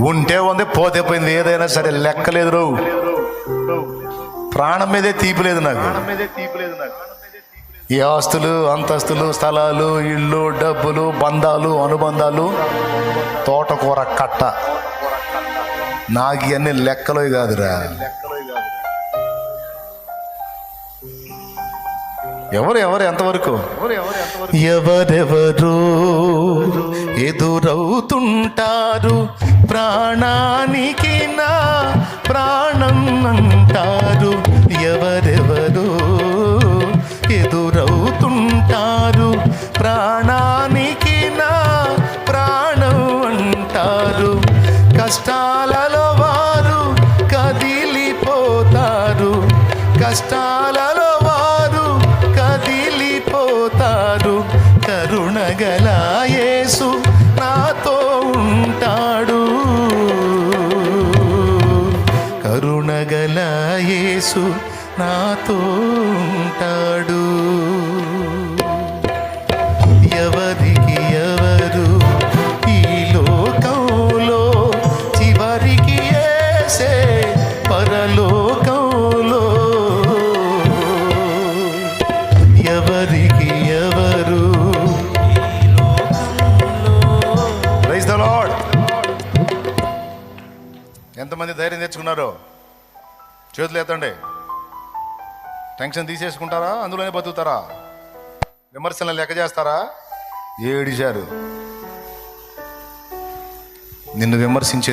ఉంటే ఉంది, పోతే పోయింది. ఏదైనా సరే లెక్కలేదు రో. ప్రాణం మీదే తీపి లేదు నాకు. ఈ ఆస్తులు, అంతస్తులు, స్థలాలు, ఇళ్ళు, డబ్బులు, బంధాలు, అనుబంధాలు, తోటకూర కట్ట, నాకు ఇవన్నీ లెక్కలో కాదురా. ఎవరు ఎంతవరకు ఎవరెవరు ఎదురవుతుంటారు, ప్రాణానికి నా ప్రాణం అంటారు. ఎవరెవరు ఎదురవుతుంటారు, ప్రాణానికి నా ప్రాణం అంటారు. కష్టాలలో వారు కదిలిపోతారు, కష్టాలలో వారు కదిలిపోతారు. కరుణగల యేసు నాతో ఉంటాడు, కరుణగల యేసు నాతో ఉంటాడు. ఎవరికి ఎవరు ఈ లోకంలో, చివరికి యేసే పరలోకంలో. ఎవరికి ఎవరు ప్రైజ్ ద లార్డ్. ఎంతమంది ధైర్యం తెచ్చుకున్నారో చేతులు ఎత్తండి. టెన్షన్ తీసేసుకుంటారా? అందులోనే బతుకుతారా? విమర్శలను లెక్క చేస్తారా? ఏడిశారు నిన్ను విమర్శించే